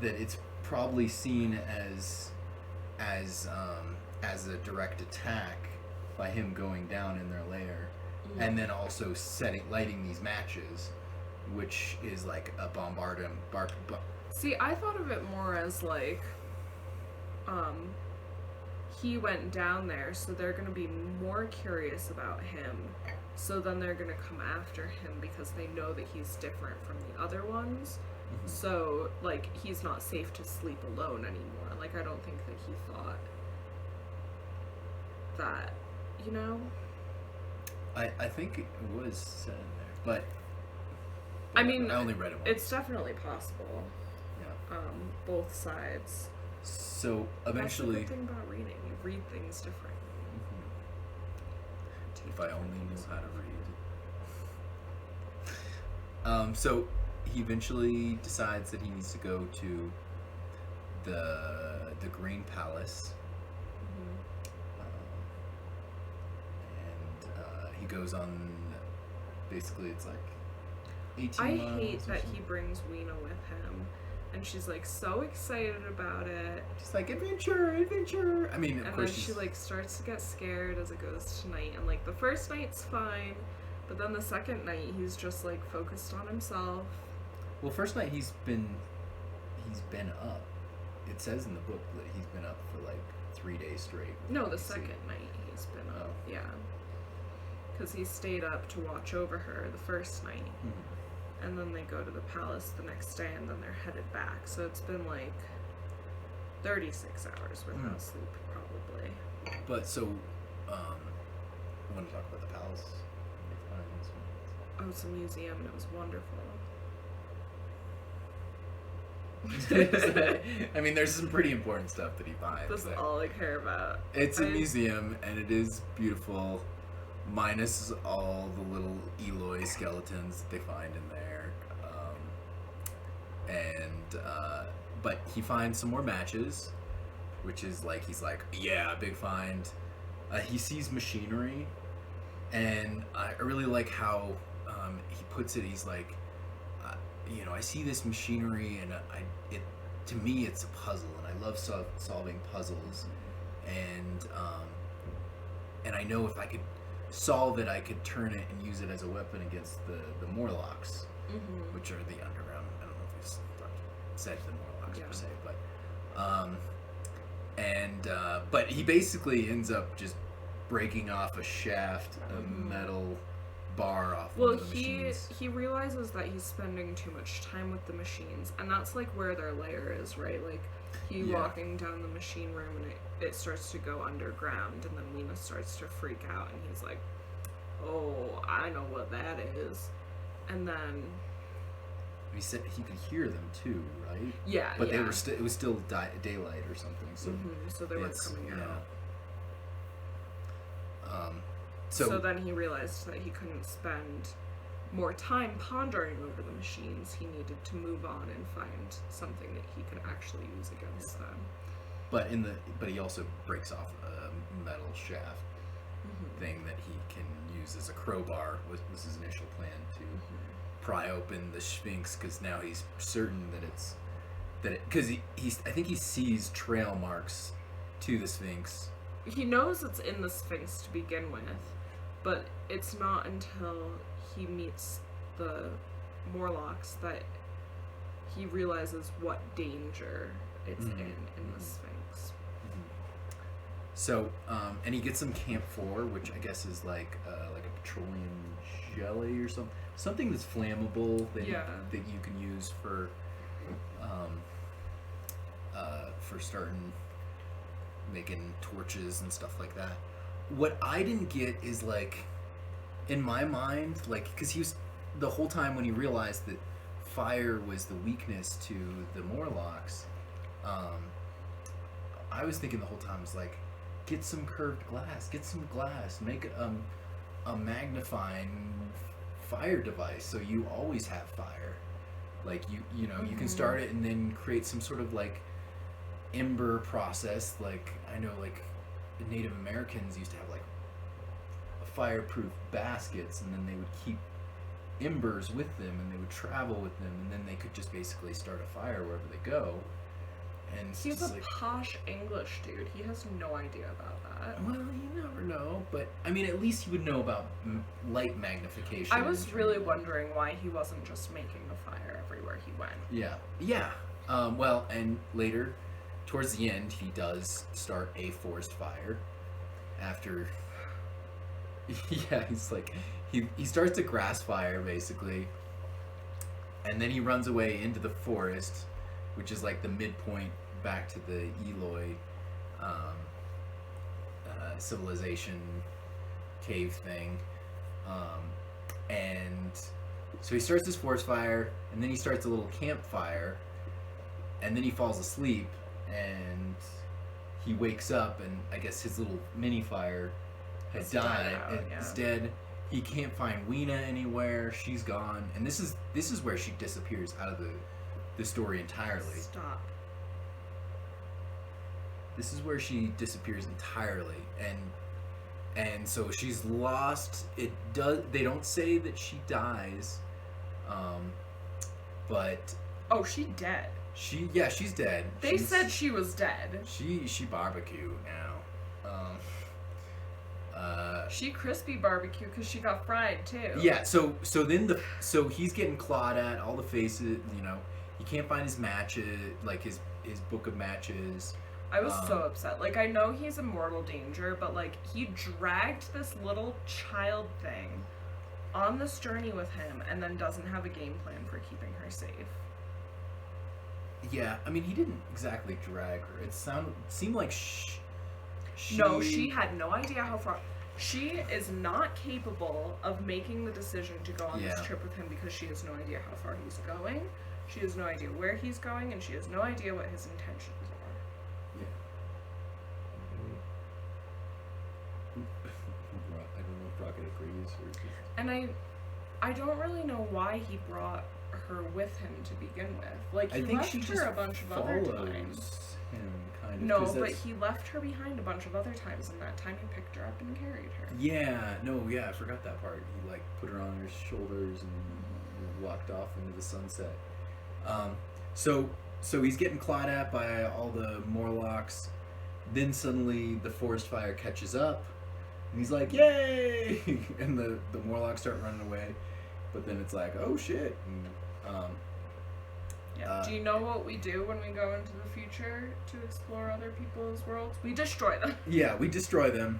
Speaker 2: it's probably seen as a direct attack by him going down in their lair, and then also lighting these matches, which is like a bombardment.
Speaker 1: See, I thought of it more as like, he went down there, so they're gonna be more curious about him. So then they're gonna come after him because they know that he's different from the other ones.
Speaker 2: Mm-hmm.
Speaker 1: So, like, he's not safe to sleep alone anymore. Like, I don't think that he thought that, you know?
Speaker 2: I think it was said in there, but
Speaker 1: I mean,
Speaker 2: I only read it once.
Speaker 1: It's definitely possible.
Speaker 2: Yeah.
Speaker 1: Both sides.
Speaker 2: So eventually,
Speaker 1: That's the good thing about reading. You read things differently.
Speaker 2: if I only knew how to read. So he eventually decides that he needs to go to the Green Palace, and he goes on. Basically, it's like 18 miles.
Speaker 1: I hate
Speaker 2: or
Speaker 1: that
Speaker 2: something.
Speaker 1: he brings Weena with him, and she's like so excited about it.
Speaker 2: She's like, adventure. I mean, of
Speaker 1: And
Speaker 2: course
Speaker 1: then she like starts to get scared as it goes to night, and like the first night's fine, but then the second night he's just like focused on himself.
Speaker 2: Well, first night he's been up. It says in the book that he's been up for like 3 days straight.
Speaker 1: No, the
Speaker 2: You see.
Speaker 1: second night he's been up.
Speaker 2: Oh.
Speaker 1: Yeah, because he stayed up to watch over her the first night, and then they go to the palace the next day, and then they're headed back. So it's been like 36 hours without sleep, probably.
Speaker 2: But so, I want to talk about the palace.
Speaker 1: Oh, it's a museum, and it was wonderful.
Speaker 2: I mean, there's some pretty important stuff that he finds.
Speaker 1: That's
Speaker 2: there.
Speaker 1: all I care about.
Speaker 2: It's a museum, and it is beautiful, minus all the little Eloi skeletons that they find in there. But he finds some more matches, which is like, he's like, yeah, big find. He sees machinery, and I really like how he puts it. He's like, I see this machinery, and to me, it's a puzzle, and I love solving puzzles, and I know if I could solve it, I could turn it and use it as a weapon against the Morlocks, which are the underground. I don't know if it's said the Morlocks per se, but he basically ends up just breaking off a shaft, a metal bar off one of the machines.
Speaker 1: He realizes that he's spending too much time with the machines, and that's like where their lair is, right? Like walking down the machine room, and it starts to go underground, and then Lena starts to freak out, and he's like, oh, I know what that is. And then
Speaker 2: He said he could hear them too, right?
Speaker 1: yeah,
Speaker 2: But they were it was still daylight or something, so
Speaker 1: so they weren't coming out. So then he realized that he couldn't spend more time pondering over the machines. He needed to move on and find something that he could actually use against them.
Speaker 2: But he also breaks off a metal shaft thing that he can use as a crowbar. Was his initial plan to pry open the Sphinx, because now he's certain because I think he sees trail marks to the Sphinx.
Speaker 1: He knows it's in the Sphinx to begin with, but it's not until he meets the Morlocks that he realizes what danger it's in the Sphinx.
Speaker 2: So, and he gets some Camp 4, which I guess is like a petroleum jelly or something that's flammable that you can use for starting making torches and stuff like that. What I didn't get is, like, in my mind, like, because he was the whole time when he realized that fire was the weakness to the Morlocks, I was thinking the whole time, was like, get some curved glass, make a magnifying fire device so you always have fire. Like, you can start it and then create some sort of like ember process. Like, I know, like, the Native Americans used to have like a fireproof baskets, and then they would keep embers with them, and they would travel with them, and then they could just basically start a fire wherever they go. And it's
Speaker 1: He's
Speaker 2: just
Speaker 1: a
Speaker 2: like,
Speaker 1: posh English dude. He has no idea about that.
Speaker 2: well, you never know, but I mean, at least he would know about light magnification.
Speaker 1: I was really wondering why he wasn't just making a fire everywhere he went.
Speaker 2: Yeah. Well, and later, towards the end, he does start a forest fire. After, yeah, he's like, he starts a grass fire basically, and then he runs away into the forest, which is like the midpoint back to the Eloy civilization cave thing, and so he starts this forest fire, and then he starts a little campfire, and then he falls asleep, and he wakes up, and I guess his little mini fire has
Speaker 1: It's died
Speaker 2: died
Speaker 1: out,
Speaker 2: and
Speaker 1: yeah.
Speaker 2: is dead. He can't find Weena anywhere. She's gone, and this is where she disappears out of the story entirely.
Speaker 1: Stop.
Speaker 2: This is where she disappears entirely, and so she's lost. They don't say that she dies, but
Speaker 1: Oh, she dead.
Speaker 2: she's dead.
Speaker 1: They said she was dead.
Speaker 2: She barbecue now.
Speaker 1: She crispy barbecue because she got fried too.
Speaker 2: Yeah, so he's getting clawed at, all the faces, you know. He can't find his matches, like his book of matches.
Speaker 1: I was so upset. Like, I know he's in mortal danger, but like, he dragged this little child thing on this journey with him and then doesn't have a game plan for keeping her safe.
Speaker 2: Yeah, I mean, he didn't exactly drag her. It seemed like
Speaker 1: No, she had no idea how far. She is not capable of making the decision to go on this
Speaker 2: Yeah.
Speaker 1: trip with him because she has no idea how far he's going. She has no idea where he's going, and she has no idea what his intentions are.
Speaker 2: I don't know if Rocket agrees or just...
Speaker 1: And I don't really know why he brought her with him to begin with. Like,
Speaker 2: I
Speaker 1: he
Speaker 2: think
Speaker 1: left
Speaker 2: she
Speaker 1: her
Speaker 2: just
Speaker 1: a bunch of other
Speaker 2: follows
Speaker 1: times.
Speaker 2: him, kind of.
Speaker 1: No,
Speaker 2: 'cause
Speaker 1: but
Speaker 2: that's-
Speaker 1: he left her behind a bunch of other times, and that time he picked her up and carried her.
Speaker 2: Yeah, no, yeah, I forgot that part. He like put her on his shoulders and walked off into the sunset. So he's getting clawed at by all the Morlocks. Then suddenly the forest fire catches up, and he's like, "Yay!" And the Morlocks start running away. But then it's like, "Oh shit!" And,
Speaker 1: Yeah. Do you know what we do when we go into the future to explore other people's worlds? We destroy them.
Speaker 2: yeah, we destroy them.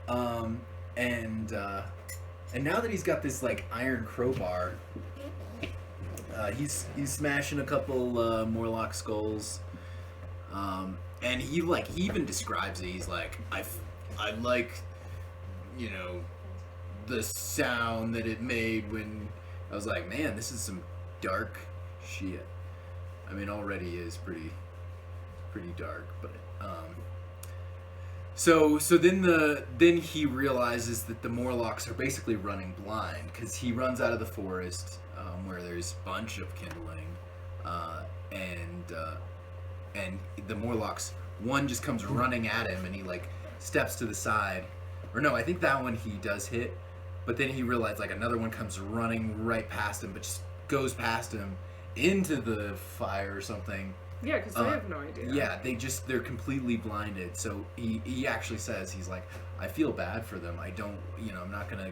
Speaker 2: And now that he's got this like iron crowbar, he's smashing a couple Morlock skulls, and he even describes it. He's like, I like, you know, the sound that it made when I was like, man, this is some dark shit. I mean, already is pretty dark, but So then he realizes that the Morlocks are basically running blind because he runs out of the forest where there's a bunch of kindling, and the Morlocks, one just comes running at him and he like steps to the side, or no, I think that one he does hit, but then he realized like another one comes running right past him, but just goes past him into the fire or something.
Speaker 1: Yeah, because they have no idea.
Speaker 2: Yeah, they're completely blinded. So he actually says, he's like, I feel bad for them. I don't, I'm not gonna,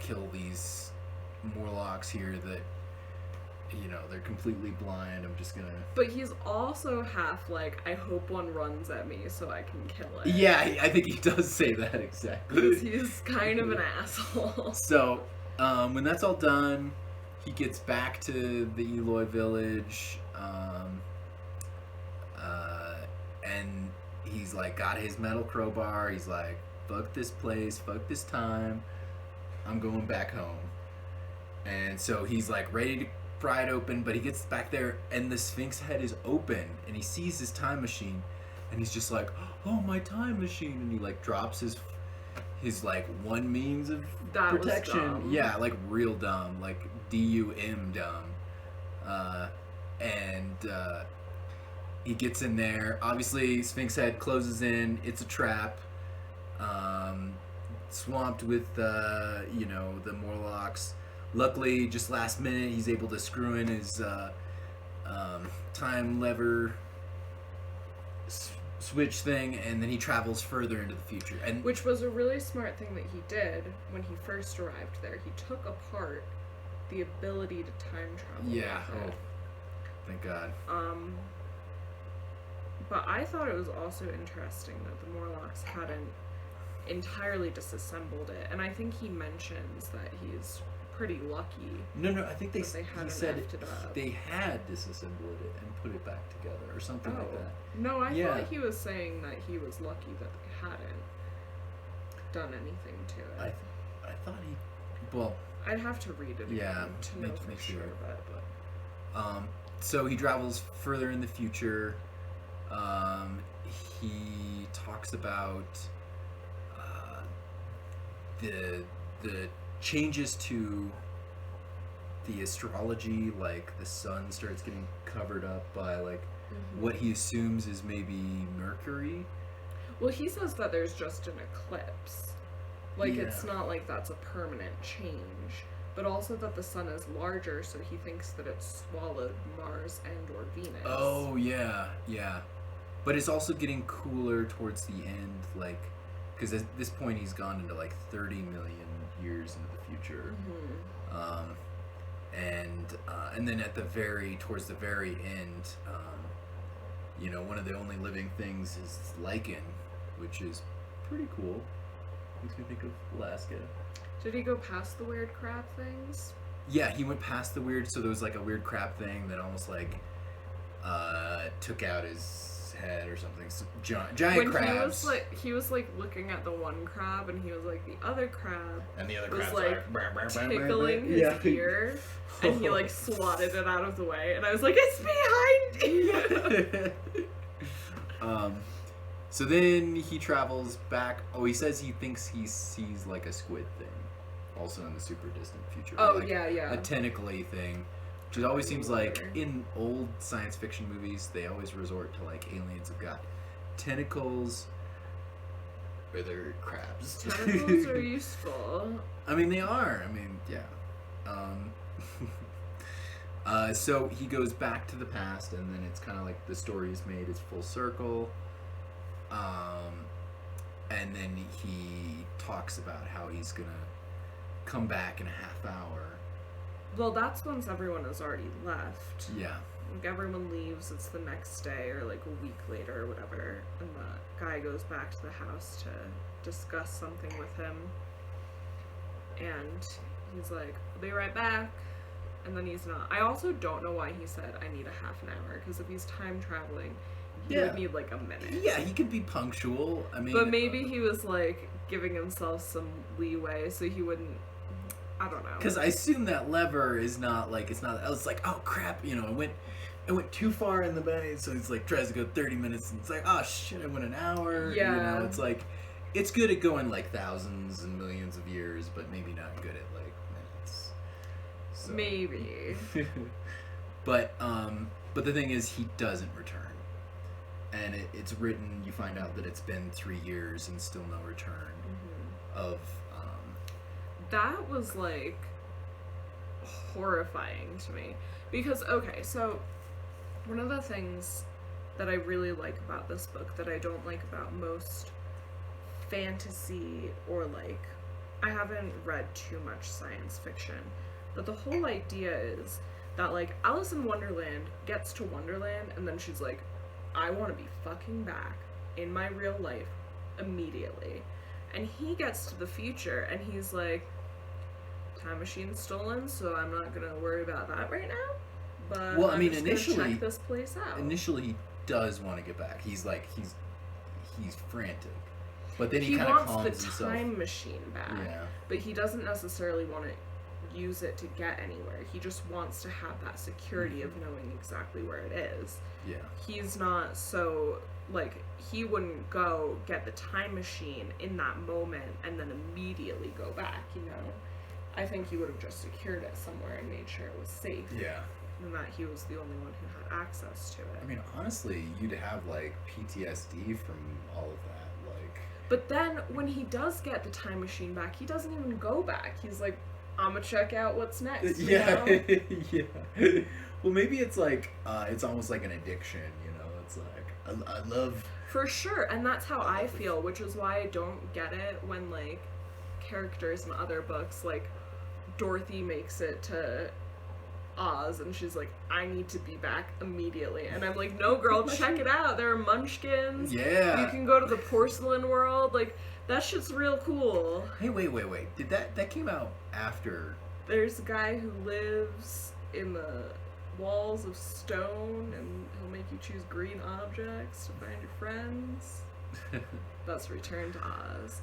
Speaker 2: kill these Morlocks here that, they're completely blind. I'm just gonna.
Speaker 1: But he's also half like, I hope one runs at me so I can kill it.
Speaker 2: Yeah, I think he does say that exactly.
Speaker 1: Because he's kind of an asshole.
Speaker 2: So, when that's all done, he gets back to the Eloy village, and he's like got his metal crowbar. He's like, fuck this place, fuck this time, I'm going back home. And so he's like ready to pry it open, but he gets back there and the Sphinx head is open, and he sees his time machine, and he's just like, oh, my time machine, and he like drops his like one means of
Speaker 1: That was
Speaker 2: protection.
Speaker 1: dumb.
Speaker 2: Yeah, like real dumb, like DUM dumb. And he gets in there. Obviously, Sphinx head closes in. It's a trap. swamped with you know, the Morlocks. Luckily, just last minute, he's able to screw in his time lever switch thing, and then he travels further into the future. And
Speaker 1: Which was a really smart thing that he did when he first arrived there. He took apart the ability to time travel.
Speaker 2: yeah,
Speaker 1: with
Speaker 2: oh,
Speaker 1: it.
Speaker 2: thank God.
Speaker 1: But I thought it was also interesting that the Morlocks hadn't entirely disassembled it, and I think he mentions that he's pretty lucky.
Speaker 2: No, I think
Speaker 1: They
Speaker 2: he
Speaker 1: hadn't
Speaker 2: said
Speaker 1: effed it up.
Speaker 2: they had disassembled it and put it back together or something like that.
Speaker 1: No, I
Speaker 2: Yeah.
Speaker 1: thought he was saying that he was lucky that they hadn't done anything to it.
Speaker 2: I thought he, well,
Speaker 1: I'd have to read it
Speaker 2: yeah,
Speaker 1: again to know
Speaker 2: make
Speaker 1: for
Speaker 2: sure.
Speaker 1: sure, but
Speaker 2: So he travels further in the future. He talks about the changes to the astrology, like the sun starts getting covered up by like what he assumes is maybe Mercury.
Speaker 1: Well, he says that there's just an eclipse. Like, it's
Speaker 2: Yeah.
Speaker 1: not like that's a permanent change. But also that the sun is larger, so he thinks that it's swallowed Mars and or Venus.
Speaker 2: Oh, yeah. But it's also getting cooler towards the end, like, because at this point he's gone into like 30 million years into the future. And then towards the very end, you know, one of the only living things is lichen, which is pretty cool. Makes me think of Alaska.
Speaker 1: Did he go past the weird crab things?
Speaker 2: Yeah, he went past the weird, so there was like a weird crab thing that almost like took out his head or something. So, giant
Speaker 1: When
Speaker 2: crabs.
Speaker 1: he was like looking at the one crab, and he was like, the other crab
Speaker 2: And the other
Speaker 1: was
Speaker 2: crab's
Speaker 1: like
Speaker 2: "Brr, brr, brr, brr,
Speaker 1: tickling
Speaker 2: brr."
Speaker 1: his
Speaker 2: Yeah.
Speaker 1: ear, and he like swatted it out of the way, and I was like, it's behind you.
Speaker 2: So then he travels back. Oh, he says he thinks he sees like a squid thing, also in the super distant future.
Speaker 1: Oh,
Speaker 2: like
Speaker 1: yeah.
Speaker 2: a tentacle-y thing, which it always seems like
Speaker 1: Whatever.
Speaker 2: in old science fiction movies they always resort to like aliens have got tentacles, or they're crabs.
Speaker 1: Tentacles are useful.
Speaker 2: I mean, they are. I mean, yeah. So he goes back to the past, and then it's kind of like the story is made its full circle. And then he talks about how he's gonna come back in a half hour.
Speaker 1: Well, that's once everyone has already left.
Speaker 2: Yeah.
Speaker 1: Like, everyone leaves, it's the next day or like a week later or whatever, and the guy goes back to the house to discuss something with him. And he's like, I'll be right back. And then he's not. I also don't know why he said, I need a half an hour, because if he's time traveling, he
Speaker 2: Yeah.
Speaker 1: would need like a minute.
Speaker 2: Yeah, he could be punctual. I mean,
Speaker 1: But maybe he was like giving himself some leeway so he wouldn't. I don't know.
Speaker 2: because I assume that lever is not like it's not. I was like, oh crap, you know, it went too far in the bay, so he's like tries to go 30 minutes, and it's like, oh shit, I went an hour. You
Speaker 1: Yeah.
Speaker 2: know, it's like, it's good at going like thousands and millions of years, but maybe not good at like minutes. So.
Speaker 1: Maybe.
Speaker 2: But the thing is, he doesn't return, and it's written. You find out that it's been 3 years and still no return of.
Speaker 1: That was like horrifying to me, because okay, so one of the things that I really like about this book that I don't like about most fantasy, or like, I haven't read too much science fiction, but the whole idea is that like Alice in Wonderland gets to Wonderland and then she's like, I want to be fucking back in my real life immediately. And he gets to the future and he's like, time machine's stolen, so I'm not gonna worry about that right now. But
Speaker 2: Well, I
Speaker 1: I'm
Speaker 2: mean,
Speaker 1: just gonna
Speaker 2: initially-
Speaker 1: check this place out.
Speaker 2: Initially, he does want to get back. He's like he's frantic, but then he
Speaker 1: He
Speaker 2: kind of
Speaker 1: wants
Speaker 2: calms
Speaker 1: the
Speaker 2: himself.
Speaker 1: time machine back,
Speaker 2: Yeah.
Speaker 1: but he doesn't necessarily want to use it to get anywhere. He just wants to have that security of knowing exactly where it is.
Speaker 2: Yeah.
Speaker 1: He's not so, like, he wouldn't go get the time machine in that moment and then immediately go back, you know? I think he would have just secured it somewhere and made sure it was safe.
Speaker 2: Yeah.
Speaker 1: And that he was the only one who had access to it.
Speaker 2: I mean, honestly, you'd have like PTSD from all of that. Like,
Speaker 1: But then when he does get the time machine back, he doesn't even go back. He's like, I'm gonna check out what's next. You know?
Speaker 2: Yeah. Well, maybe it's like it's almost like an addiction, you know. It's like I love.
Speaker 1: For sure, and that's how I feel, which is why I don't get it when like characters in other books, like Dorothy makes it to Oz and she's like, I need to be back immediately. And I'm like, no girl, check it out. There are munchkins.
Speaker 2: Yeah.
Speaker 1: You can go to the porcelain world. Like, that shit's real cool.
Speaker 2: Hey, wait. Did that came out after?
Speaker 1: There's a guy who lives in the walls of stone and he'll make you choose green objects to find your friends. That's Return to Oz.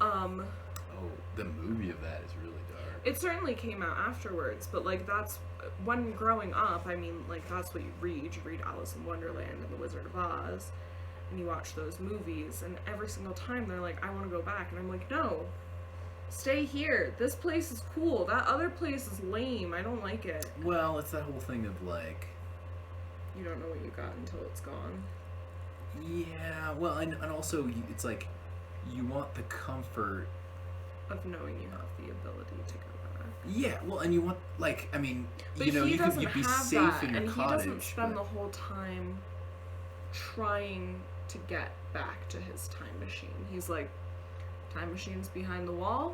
Speaker 2: Oh, the movie of that is really dark.
Speaker 1: It certainly came out afterwards, but like that's when growing up, I mean, like that's what you read. You read Alice in Wonderland and The Wizard of Oz, and you watch those movies, and every single time they're like, I want to go back, and I'm like, no, stay here. This place is cool. That other place is lame. I don't like it.
Speaker 2: Well, it's that whole thing of like,
Speaker 1: you don't know what you got until it's gone.
Speaker 2: Yeah, well, and also it's like you want the comfort
Speaker 1: of knowing you have the ability to go back.
Speaker 2: Yeah, well, and you want, like, I mean,
Speaker 1: but
Speaker 2: you know,
Speaker 1: you'd
Speaker 2: be
Speaker 1: have
Speaker 2: safe
Speaker 1: that,
Speaker 2: in your
Speaker 1: and
Speaker 2: cottage.
Speaker 1: he doesn't spend
Speaker 2: but...
Speaker 1: the whole time trying to get back to his time machine. He's like, time machine's behind the wall.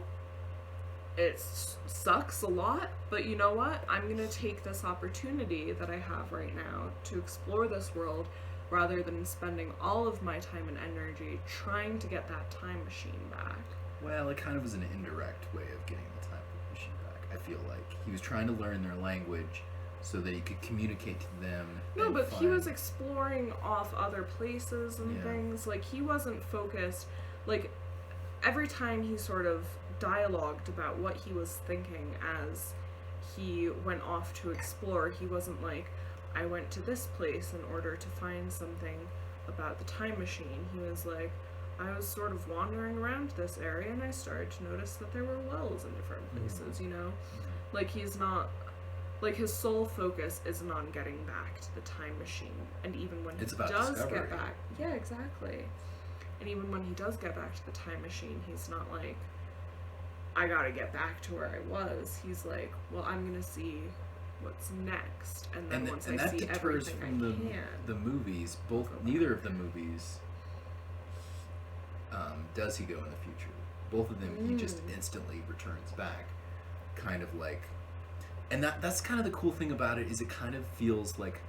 Speaker 1: It sucks a lot, but you know what? I'm gonna take this opportunity that I have right now to explore this world rather than spending all of my time and energy trying to get that time machine back.
Speaker 2: Well, it kind of was an indirect way of getting the time machine back. I feel like he was trying to learn their language so that he could communicate to them.
Speaker 1: No, but he was exploring off other places and things. Like, he wasn't focused. Like, every time he sort of dialogued about what he was thinking as he went off to explore, he wasn't like, I went to this place in order to find something about the time machine. He was like, I was sort of wandering around this area and I started to notice that there were wells in different places, you know? Like, he's not, like, his sole focus isn't on getting back to the time machine. And even when he does get back, yeah, exactly. And even when he does get back to the time machine, he's not like, I gotta get back to where I was. He's like, well, I'm gonna see what's next. And then once I see everything I can.
Speaker 2: The movies, neither of the movies does he go in the future. Both of them he just instantly returns back. Kind of like, and that's kind of the cool thing about it, is it kind of feels like,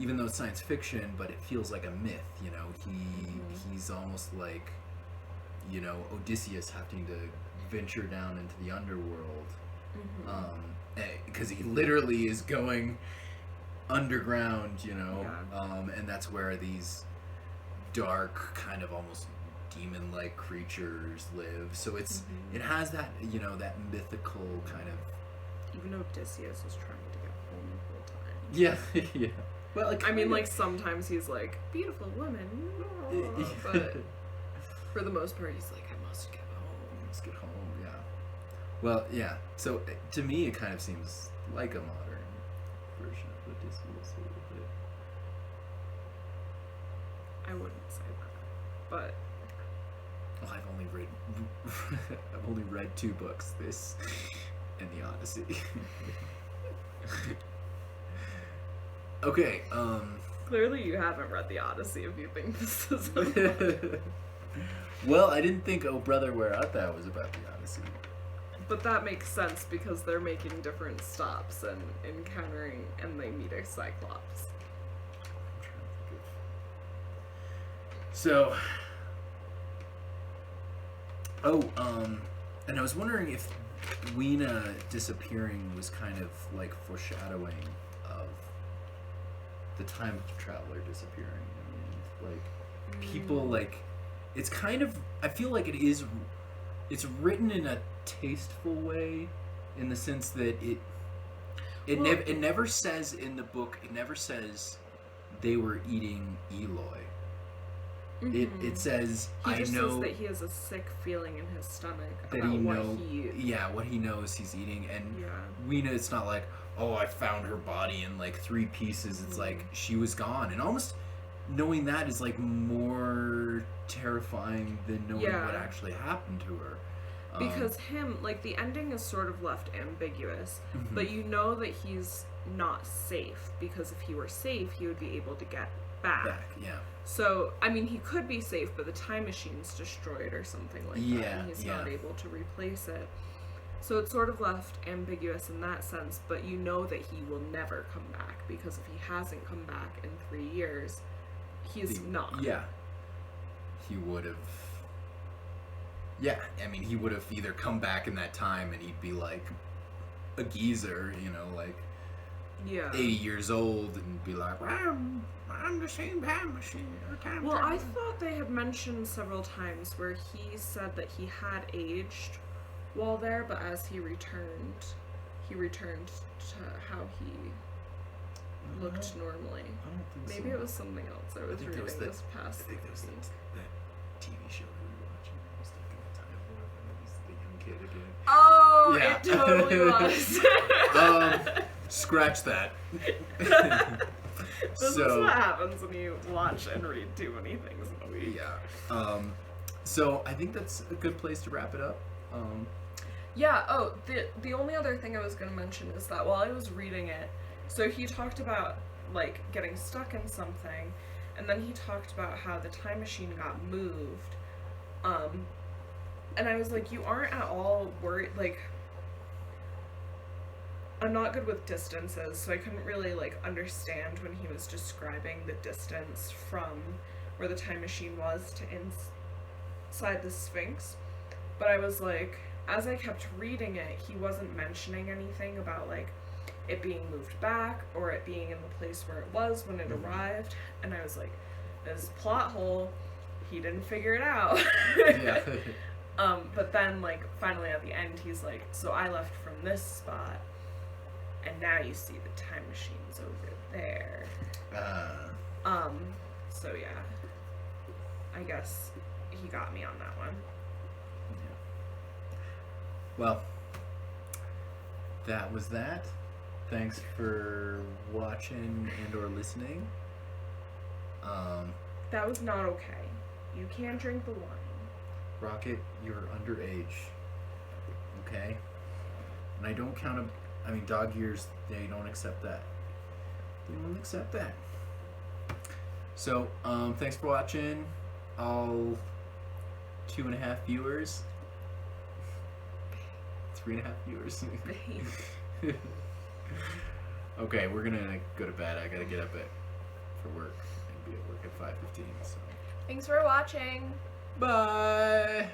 Speaker 2: even though it's science fiction, but it feels like a myth, you know. He's almost like, you know, Odysseus having to venture down into the underworld, because he literally is going underground, you know. And that's where these dark, kind of almost demon-like creatures live. So it's it has that, you know, that mythical kind of.
Speaker 1: Even Odysseus was trying to get home the whole time.
Speaker 2: Yeah, yeah. Well, like,
Speaker 1: I mean, like, sometimes he's like, beautiful woman, but for the most part, he's like, I must get home.
Speaker 2: Let's get home, yeah. Well, yeah. So to me, it kind of seems like a modern version of Odysseus a little bit.
Speaker 1: I wouldn't say that, but.
Speaker 2: Well, I've only read 2 books, this and the Odyssey. Okay,
Speaker 1: Clearly you haven't read the Odyssey if you think this is a book.
Speaker 2: Well, I didn't think Oh Brother, Where Art Thou was about the Odyssey.
Speaker 1: But that makes sense because they're making different stops and encountering, and they meet a Cyclops.
Speaker 2: So, and I was wondering if Weena disappearing was kind of like foreshadowing of the time traveler disappearing. I mean, like, people, like, it's kind of, I feel like it's written in a tasteful way, in the sense that it never says in the book, it never says they were eating Eloy. It says,
Speaker 1: he just says that he has a sick feeling in his stomach
Speaker 2: that
Speaker 1: about
Speaker 2: what he knows he's eating, and Weena, it's not like, oh, I found her body in like 3 pieces. It's like she was gone, and almost knowing that is like more terrifying than knowing
Speaker 1: Yeah.
Speaker 2: what actually happened to her.
Speaker 1: Because him, like, the ending is sort of left ambiguous,
Speaker 2: Mhm.
Speaker 1: but you know that he's not safe, because if he were safe, he would be able to get back.
Speaker 2: yeah.
Speaker 1: So, I mean, he could be safe, but the time machine's destroyed or something like that,
Speaker 2: Yeah,
Speaker 1: and he's
Speaker 2: yeah.
Speaker 1: not able to replace it. So it's sort of left ambiguous in that sense, but you know that he will never come back, because if he hasn't come back in 3 years, he's not.
Speaker 2: Yeah. He would have. Yeah, I mean, he would have either come back in that time and he'd be like a geezer, you know, like
Speaker 1: Yeah.
Speaker 2: 80 years old, and be like, well, I'm the same time machine. Or time
Speaker 1: Well, I
Speaker 2: traveler."
Speaker 1: thought they had mentioned several times where he said that he had aged while there, but as he returned to how he looked normally.
Speaker 2: I don't think
Speaker 1: Maybe
Speaker 2: so.
Speaker 1: it was something else I was
Speaker 2: think that
Speaker 1: reading
Speaker 2: was
Speaker 1: this past
Speaker 2: I think that was
Speaker 1: week.
Speaker 2: that TV show we were watching. I was thinking of Time Lord, and it was the young kid again.
Speaker 1: Oh,
Speaker 2: Yeah.
Speaker 1: it totally was.
Speaker 2: Scratch that.
Speaker 1: This is what happens when you watch and read too many things in a week.
Speaker 2: Yeah. So I think that's a good place to wrap it up.
Speaker 1: Yeah, oh, the only other thing I was going to mention is that while I was reading it, so he talked about, like, getting stuck in something, and then he talked about how the time machine got moved, and I was like, you aren't at all worried, like, I'm not good with distances, so I couldn't really, like, understand when he was describing the distance from where the time machine was to inside the Sphinx, but I was like, as I kept reading it, he wasn't mentioning anything about, like, it being moved back or it being in the place where it was when it arrived, and I was like, this plot hole, he didn't figure it out.
Speaker 2: Yeah.
Speaker 1: But then, like, finally at the end, he's like, so I left from this spot, and now you see the time machine's over there. So yeah, I guess he got me on that one.
Speaker 2: Well, that was that. Thanks for watching and or listening.
Speaker 1: That was not okay. You can't drink the wine.
Speaker 2: Rocket, you're underage. Okay? And I don't count dog years, they don't accept that. They won't accept that. So, thanks for watching. All 2.5 viewers. 3.5 viewers. Okay, we're gonna go to bed. I gotta get up for work and be at work at 5:15. So.
Speaker 1: Thanks for watching.
Speaker 2: Bye.